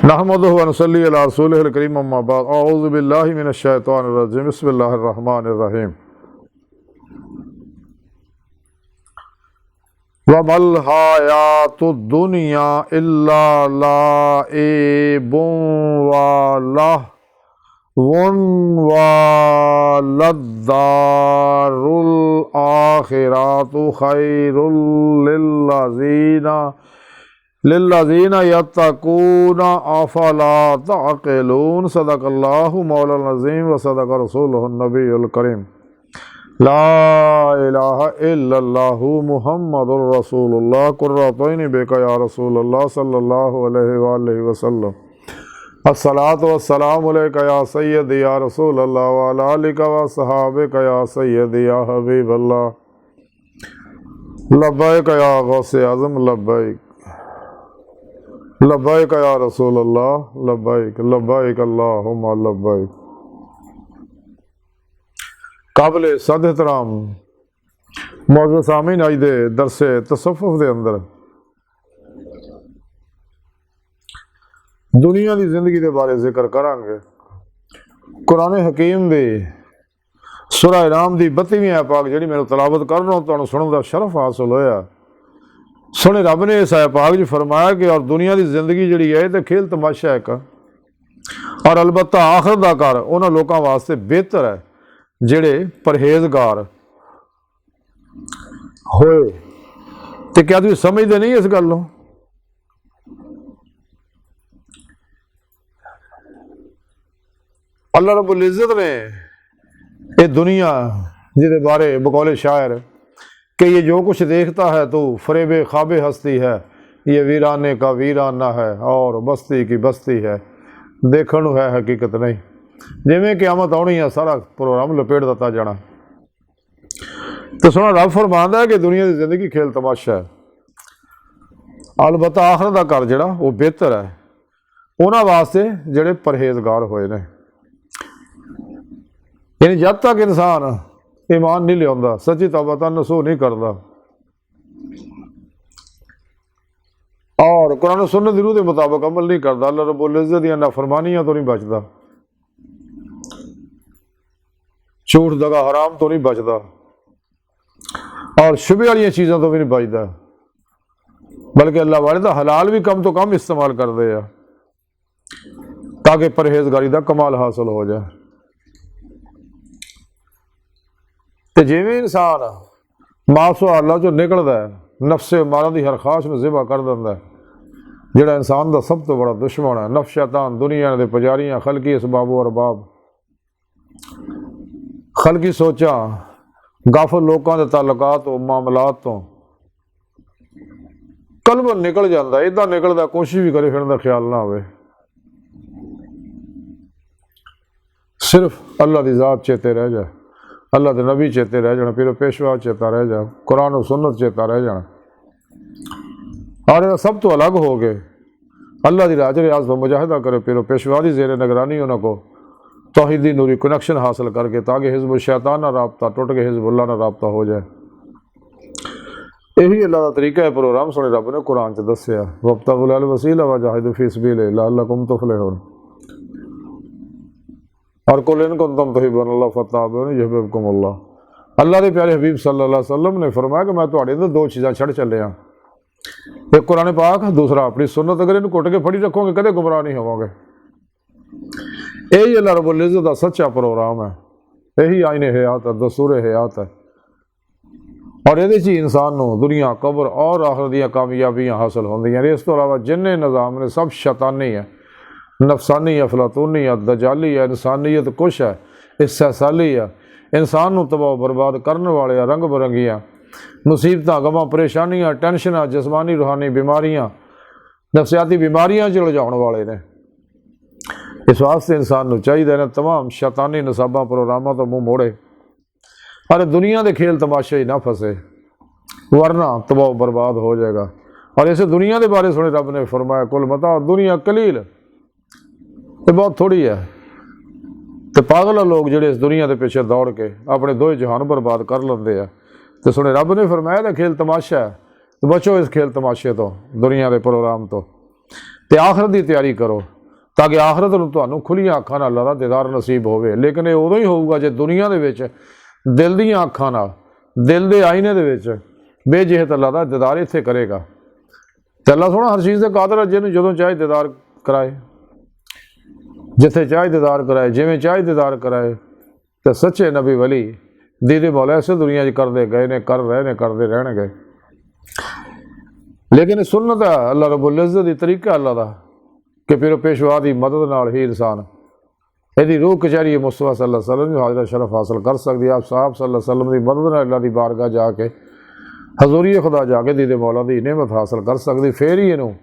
नहमदुहु व नसल्ली अला रसूलिहिल करीम अम्मा बाद अऊज़ु बिल्लाहि मिनश शैतानिर रजीम बिस्मिल्लाहिर रहमानिर रहीम वमल हयातुद दुनिया इल्ला लाइबुन व लहवुन व लद्दारुल आखिरतु खैरुल लिल्लज़ीना यत्तक़ूना अफ़ला तअक़िलून सदक़ल्लाहु मौलाना अज़ीम व सदक़ रसूलुहुन नबियुल करीम ला इलाहा इल्लल्लाहु मुहम्मदुर रसूलुल्लाह कुर्रतैनि बिका या रसूलल्लाह सल्लल्लाहु अलैहि व आलिहि वसल्लम अस्सलातु वस्सलामु अलैका या सय्यदी या रसूलल्लाह व अला आलिका व अस्हाबिका या सय्यदी या हबीबल्लाह लब्बैक या गौसे आज़म लब्बैक लब्बैक या रसूल अल्लाह लब्बैक लब्बैक अल्लाहुम्मा लब्बैक। काबिल सद एहतराम मौजूद सामीन आज दे दरसे तसव्वुफ दे अंदर दुनिया की जिंदगी के बारे जिक्र करांगे। कुरान हकीम दे सूरह इनाम की 32वीं आयत पाक जिहड़ी मैनूं तलावत कर रहा तुहानूं सुणन दा शरफ हासिल होया। सोने रब ने इस आयत पाक च फरमाया कि और दुनिया की जिंदगी जिहड़ी है तो खेल तमाशा एक और अलबत्ता आखिर दा घर उन्हां लोकां वास्ते बेहतर है जिहड़े परहेजगार होए। तो क्या तुसीं समझदे नहीं इस गल नूं? अल्लाह रब्बुल इज़्ज़त ने ये दुनिया जिहदे बारे बकौले शायर कि ये जो कुछ देखता है तो फरेबे ख्वाबे हस्ती है, ये वीराने का वीराना है और बस्ती की बस्ती है, देखण है हकीकत नहीं। जिमें क़यामत आनी है सारा प्रोग्राम लपेट दिता जाना। तो सुना रब फरमांदा है कि दुनिया की जिंदगी खेल तमाशा है, अलबत्ता आखिर दा घर जिहड़ा वो बेहतर है उन्हां वास्ते जिहड़े परहेजगार होए ने। यानी जब तक इंसान ईमान नहीं लिया सच्ची तौबा नसूह नहीं करता और कुरान सुन्नत दी रूह के मुताबिक अमल नहीं करता, अल्लाह रब्बुल इज़्ज़त दी नाफरमानियां तो नहीं बचता, झूठ दगा हराम तो नहीं बचता और शुबे वाली चीज़ों तो भी नहीं बचता, बल्कि अल्लाह वाले दा हलाल भी कम तो कम इस्तेमाल करते हैं ताकि परहेजगारी का कमाल हासिल हो जाए। तो जिमें इंसान मासो अल्लाह जो निकलता है नफ्से मारा की हर ख्वाहिश में ज़िबा कर दिंदा है, जिहड़ा इंसान का सब तो बड़ा दुश्मन है। नफ्स शैतान दुनिया के पुजारियां खलकी इसबाबो अरबाब खलकी सोचा गाफल लोगों के ताल्लुकात तो मामलात तो कल्ब निकल जाता है, इदा निकलता कोशिश भी करे फिरन का ख्याल ना हो, सिर्फ अल्लाह की ज़ात चेते रह जाए, अल्लाह के नबी चेते रह जाना, फिर पेशवा चेता रह जाए, कुरान और सुन्नत चेता रह जाना और सब तो अलग हो गए। अल्लाह की राज रियाज पर मुजाहिदा करे, फिर पेशवा की जेर निगरानी उन्होंने तौहीदी नूरी कनेक्शन हासिल करके ताकि हिज़्ब शैतान ना राबता टुट के हिज़्बुल्लाह ना राबता हो जाए। यही अल्लाह का तरीका है। प्रोग्राम सुने रब ने कुरान च दस्या वब्तगुल वसीला वजाहिदू फी सबीलिही लअल्लकुम तुफलिहून और कुल इन कुंतुम तुहिब्बूनल्लाह फत्तबिऊनी युहब्बिबकुमुल्लाह। अल्लाह के प्यारे हबीब सल्लल्लाहु अलैहि वसल्लम ने फरमाया कि मैं तुहाडे अंदर दो चीज़ां छड़ चलिया, एक कुरान पाक, दूसरा अपनी सुन्नत। अगर इन्हूं घुट के फड़ी रखोगे कदे गुमराह नहीं होवोगे। यही अल्लाह रब्बुल इज़्ज़त का सच्चा प्रोग्राम है, यही आईने हयात है, दस्तूर हयात है और ये इंसान को दुनिया कब्र और आखिरत दी कामयाबियां हासिल होंदियां। इस तो अलावा जिन्ने निज़ाम ने सब शैतानी है, नफसानी है, अफलातूनी है, दजाली है, इंसानियत कुछ है, इस्तेसाली है, इंसान को तबाह बर्बाद करने वाले रंग बिरंगियाँ मुसीबत गमां परेशानियाँ टेंशन जिसमानी रूहानी बीमारियाँ नफसियाती बीमारियाँ च उलझाने वाले ने। इस वास्ते इंसान को चाहिए ने तमाम शैतानी नसाबा प्रोग्रामों तो मुँह मोड़े और दुनिया के खेल तमाशे ही ना फंसे, वरना तबाह बर्बाद हो जाएगा। और इस दुनिया के बारे सुने रब ने फरमाया कुल मता दुनिया कलील, ये बहुत थोड़ी है। तो पागल लोग जिहड़े इस दुनिया के पीछे दौड़ के अपने दो जहान बर्बाद कर लेंदे आ। तो सुने रब ने फरमाया था खेल तमाशा है, तो बचो इस खेल तमाशे तो दुनिया के प्रोग्राम तो। ਤੇ ਆਖਰਤ ਦੀ ਤਿਆਰੀ ਕਰੋ ਤਾਂ ਕਿ ਆਖਰਤ ਨੂੰ ਤੁਹਾਨੂੰ ਖੁੱਲੀਆਂ ਅੱਖਾਂ ਨਾਲ ਅੱਲਾਹ ਦਾ ਦੀਦਾਰ ਨਸੀਬ ਹੋਵੇ। ਲੇਕਿਨ ਇਹ ਉਦੋਂ ਹੀ ਹੋਊਗਾ ਜੇ ਦੁਨੀਆ ਦੇ ਵਿੱਚ ਦਿਲ ਦੀਆਂ ਅੱਖਾਂ ਨਾਲ, ਦਿਲ ਦੇ ਆਈਨੇ ਦੇ ਵਿੱਚ ਬੇਜਿਹਤ ਅੱਲਾਹ ਦਾ ਦੀਦਾਰ ਇੱਥੇ ਕਰੇਗਾ। ਤੇ ਅੱਲਾਹ ਸੋਹਣਾ ਹਰ ਚੀਜ਼ ਦੇ ਕਾਦਰ ਹੈ, ਜਿਹਨੂੰ ਜਦੋਂ ਚਾਹੇ ਦੀਦਾਰ ਕਰਾਏ, ਜਿੱਥੇ ਚਾਹੇ ਦੀਦਾਰ ਕਰਾਏ, ਜਿਵੇਂ ਚਾਹੇ ਦੀਦਾਰ ਕਰਾਏ। ਤੇ ਸੱਚੇ ਨਬੀ ਵਲੀ ਦੀਦੇ ਮੌਲਾ ਇਸੇ ਦੁਨੀਆ 'ਚ ਕਰਦੇ ਗਏ ਨੇ, ਕਰ ਰਹੇ ਨੇ, ਕਰਦੇ ਰਹਿਣਗੇ। ਲੇਕਿਨ ਇਹ ਸੁਨਨਤ ਹੈ ਅੱਲਾਹ ਰੱਬੁਲ ਇੱਜ਼ਤ ਦੀ, ਤਰੀਕਾ ਅੱਲਾਹ ਦਾ ਕਿ ਫਿਰ ਪੇਸ਼ਵਾ ਦੀ ਮਦਦ ਨਾਲ ਹੀ ਇਨਸਾਨ ਇਹਦੀ ਰੂਹ ਕਚਹਿਰੀ ਮੁਸਤਫਾ ਸੱਲੱਲਾਹੁ ਅਲੈहि ਵਸੱਲਮ ਦੀ ਹਾਜ਼ਰ ਸ਼ਰਫ ਹਾਸਲ ਕਰ ਸਕਦੀ ਹੈ। ਆਪ ਸਾਹਬ ਸੱਲੱਲਾਹੁ ਅਲੈहि ਵਸੱਲਮ ਦੀ ਮਦਦ ਨਾਲ ਅੱਲਾਹ ਦੀ ਬਾਰਗਾਹ ਜਾ ਕੇ, ਹਜ਼ੂਰੀ ਖੁਦਾ ਜਾ ਕੇ ਦੀਦੇ ਮੌਲਾ ਦੀ ਨਿਅਮਤ ਹਾਸਲ ਕਰ ਸਕਦੀ। ਫਿਰ ਹੀ ਇਹਨੂੰ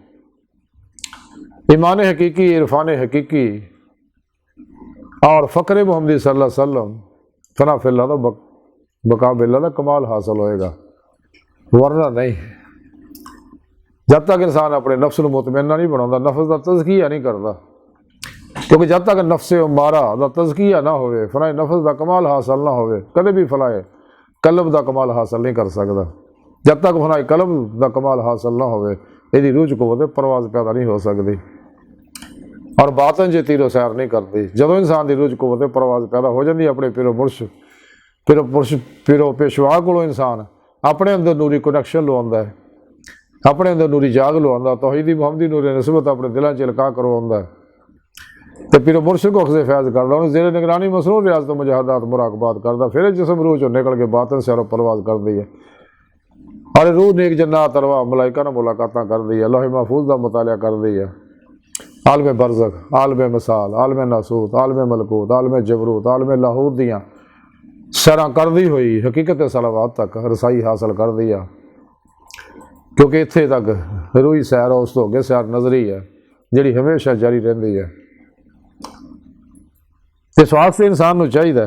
ईमान हकीकी, इरफान हकीकी और फ़क्र मोहम्मदी सल्लल्लाहु अलैहि वसल्लम फना फिल्ला तो बका बिल्ला का कमाल हासिल होएगा, वरना नहीं। जब तक इंसान अपने नफ्स को मुतमइन्ना नहीं बनाता, नफ्स का तज़किया नहीं करता, क्योंकि जब तक नफ्स मारा का तज़किया ना होवे, फनाए नफ्स का कमाल हासिल ना होवे, कदे भी फनाए कल्ब का कमाल हासिल नहीं कर सकता। जब तक फनाए कल्ब का कमाल हासिल ना होवे, यदि रूह च कुव्वत परवाज़ पैदा नहीं हो सकती और बातन च तीरो सैर नहीं करती। जदों इंसान की रूह च कुव्वत परवाज़ पैदा हो जाती, अपने पिरो पेशवा को इंसान अपने अंदर नूरी कनैक्शन लवांदा है, अपने अंदर नूरी जाग लवांदा, तौहीदी मुहम्मदी नूरी नस्बत अपने दिलों च इल्का करवांदा है। तो पिरो मुर्शिद को अखज़े फैज़ करता, उन्हें ज़ेरे निगरानी मसरूफ़ रियाज़त मुजाहदात मुराकबात करता, फिर जिसम रूह चो निकल के बातन सैर परवाज़ करती है और रूह नेक जन्नत अरवाह मलाइका नाल मुलाकातां करदी है, लौह महफूज़ दा मुतालिया करदी है, आलम बरज़ख, आलम मिसाल, आलम नासूत, आलम मलकूत, आलम जबरूत, आलम लाहूत दियाँ सैरां करदी हुई हकीकत सलावात तक रसाई हासिल करदी है। क्योंकि इत्थे तक रूही सैर उस तो अगे सैर नज़री है जिहड़ी हमेशा जारी रहिंदी है। इस वास्ते इंसान को चाहिए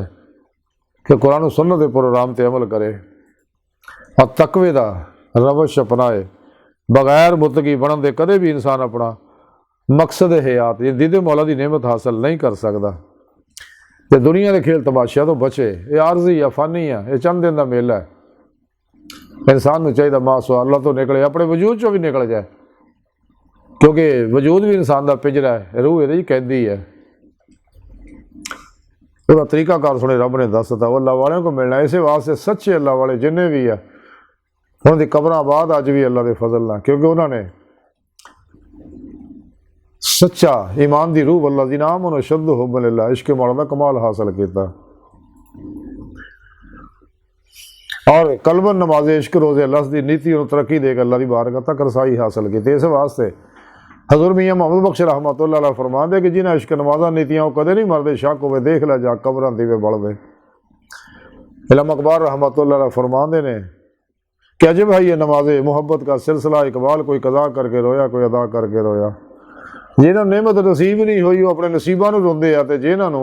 कि कुरान सुन्नत के प्रोग्राम पर अमल करे और तकवे का रवश अपनाए, बगैर मुतकी बनन दे कदे भी इंसान अपना मकसद हयात ये दीदे मौला की नेमत हासिल नहीं कर सकता। तो दुनिया के खेल तमाशिया तो बचे, ये आरजी है, फानी है, ये चंद दिन का मेला है। इंसान को चाहिए मासो अल्लाह तो निकले, अपने वजूद चो भी निकल जाए, क्योंकि वजूद भी इंसान का पिंजरा है, रूह ये कैदी है। तो तरीकाकार सुने रब ने दसता, वो अल्लाह वालों को मिलना। इस वास्ते सच्चे अल्लाह वाले जिन्हें भी है उन्होंने कबर बाद अज भी अल्लाह के फजल ना, क्योंकि उन्होंने सच्चा ईमान की रूह अल्लाह दी नाम उन्होंने शुद्ध हुब्बन लिल्लाह इश्क मौला का कमाल हासिल किया और कलबन नमाज इश्क रोज़े लफ्ज़ की नीति और तरक्की देकर अल्लाह की बारगाह तक रसाई हासिल की। इस वास्ते हज़रत मियाँ मोहम्मद बख्श रहमतुल्लाह अलैह फरमाते कि जिन्हें इश्क नमाजा नीतियाँ वो कदे नहीं मरते, शक होवे देख लै जा कबरां दीवे बलदे। इल्म अकबर रहमतुल्लाह अलैह फरमाते ने कि अजब भाई ये नमाज़े मोहब्बत का सिलसिला, इकबाल कोई कज़ा करके रोया, कोई अदा करके रोया। जिन्होंने नेमत नसीब नहीं हुई वो अपने नसीबों को रोंदे आ, ते जिन्होंने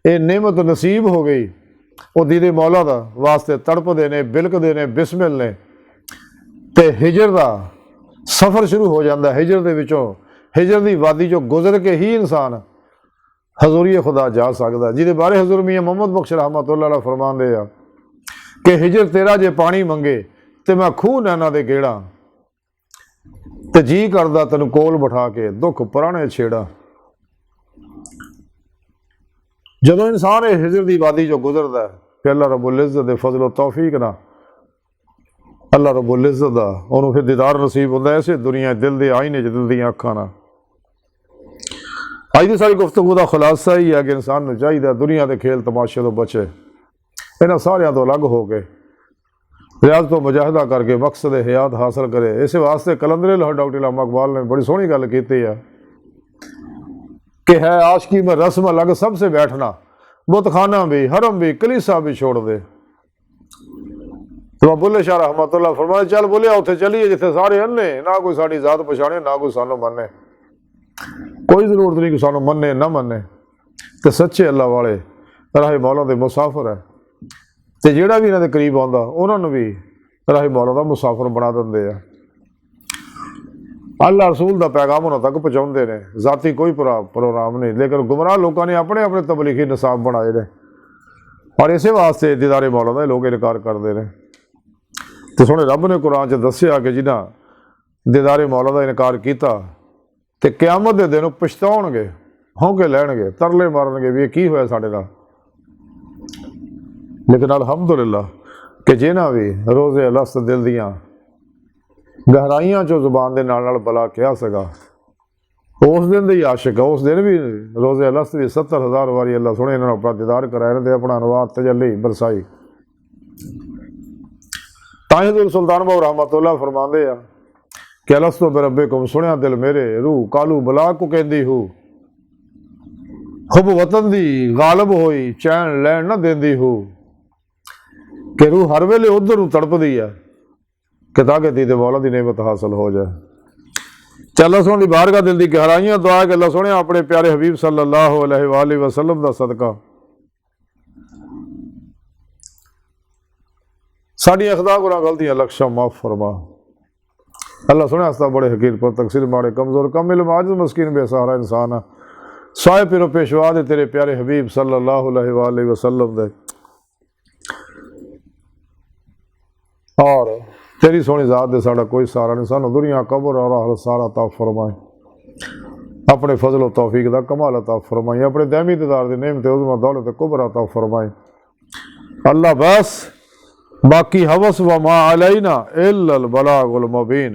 ये नेमत नसीब हो गई वो दीदे मौला दा वास्ते तड़पदे ने, बिलकदे ने, बिस्मिल ने। ते हिजर का सफ़र शुरू हो जाता है। हिजर दे विचों हिजर की वादी चो गुजर के ही इंसान हजूरी खुदा जा सकता, जिहदे बारे हज़रत मियाँ मोहम्मद बख्श रहमतुल्लाह अलैह फरमाते आ कि हिजर तेरा जे पानी मंगे तो मैं खूह नैना दे गेड़ा, तो जी करदा तेन कोल बिठा के दुख पुराने छेड़ा। जदों इंसान हिजर की वादी चो गुजरता है, फिर अल्लाह रब्बुल इज़्ज़त दे फजल तौफीक ना अल्लाह रब्बुल इज़्ज़त दा उन्होंने फिर दीदार नसीब होता है इसे दुनिया दिल के आईने दिल दी अखां ना। अज की सारी गुफ्तगू का खुलासा ही है कि इंसान को चाहिए दुनिया के खेल तमाशे तो बचे, इन्होंने सारियां तो अलग हो के रियाज तो मुजाहिदा करके मकसद हयात हासिल करे। इस वास्ते कलंदरे लाहौर डॉक्टर इल्हाम इकबाल ने बड़ी सोहनी गल की है कि है आशिकी में रस्म अलग सबसे बैठना, बुतखाना भी, हरम भी, कलीसा भी छोड़ दे। तो बुल्ले शाह रहमतुल्लाह फरमाए चल बोलिया उत्थे चलीए जिथे सारे अन्ने, ना कोई साड़ी जात पछाणे, ना कोई सानू मन्ने, कोई जरूरत नहीं कि सानू मन्ने ना मन्ने। तो सच्चे अल्लाह वाले राहे मौला दे मुसाफिर है, तो जिहड़ा भी इन्हां दे करीब आउंदा उन्होंने भी राहे मौला दा मुसाफिर बना दिंदे आ। अल्लाह रसूल दा पैगाम उन्हां तक पहुँचाउंदे ने, जाती कोई प्रोग्राम नहीं, लेकिन गुमराह लोगों ने अपने अपने तबलीगी निसाब बनाए ने और इस वास्ते दीदारे मौला दा लोग इनकार करते हैं। तो सोने रब ने कुरान च दस्सिया कि जिन्हां दीदारे मौला दा इनकार किया ਤੇ ਕਿਆਮਤ ਦੇ ਦਿਨ ਪਛਤਾਉਣਗੇ, ਹੌਂਕੇ ਲੈਣਗੇ, ਤਰਲੇ ਮਾਰਨਗੇ ਵੀ ਇਹ ਕੀ ਹੋਇਆ ਸਾਡੇ ਨਾਲ। ਲੇਕਿਨ ਅਲਹਮਦੁਲਿਲਾ ਕਿ ਜਿਨ੍ਹਾਂ ਵੀ ਰੋਜ਼ੇ ਅਲਸਤ ਦਿਲ ਦੀਆਂ ਗਹਿਰਾਈਆਂ ਚੋਂ ਜ਼ੁਬਾਨ ਦੇ ਨਾਲ ਬਲਾ ਕਿਹਾ ਸੀਗਾ, ਉਸ ਦਿਨ ਦੇ ਹੀ ਆਸ਼ਿਕ ਆ। ਉਸ ਦਿਨ ਵੀ ਰੋਜ਼ੇ ਅਲਸਤ ਵੀ 70,000 ਵਾਰੀ ਅੱਲਾ ਸੋਹਣੇ ਇਹਨਾਂ ਨੂੰ ਆਪਣਾ ਦੀਦਾਰ ਕਰਾਇਆ ਇਹਨਾਂ ਤੇ ਆਪਣਾ ਅਨਵਾਰ ਤਜੱਲੀ ਬਰਸਾਈ। ਤਾਹਿਦੁਲ ਸੁਲਤਾਨ ਬਾਬੂ ਰਹਿਮਤੁल्लाह फरमाते आ कि अलस्तो बिरब्बिकुम सुनिया दिल मेरे रूह कालू बला को कहती हूँ खुब वतन दी गालिब होई चैन लैन ना देंदी हूँ कि रूह हर वेले उधर तड़पदी है कि ताकि दी मौला दी नेमत हासिल हो जाए। चल सोनी बारगाह दिल दी गहराइयां दुआ कि अल्लाह सोने अपने प्यारे हबीब सल्लल्लाहु अलैहि वसल्लम दा सदका साड़ियां खदा गुनाह गलतियां लक्ष्य माफ फरमा। अल्लाह सुने हस्ता बड़े हकीर पर तकसीर माड़े कमजोर कम इल्म आजिज़ मस्कीन बेसहारा इंसान है। साए पिरो पेशवा दे तेरे प्यारे हबीब सल्लल्लाहु अलैहि वसल्लम दे और तेरी सोहनी जात दे साड़ा कोई सहारा नहीं। सानू दुनिया कब्र और आखिरत सारा अता फरमाए। अपने फजल और तौफीक दा कमाल अता फरमाए। अपने दैमी दीदार दी नेमत उज़्मा दौलत कुबरा अता फरमाए। अल्लाह बस बाकी हवस व मा अलैना इल्लल बलागुल मुबीन।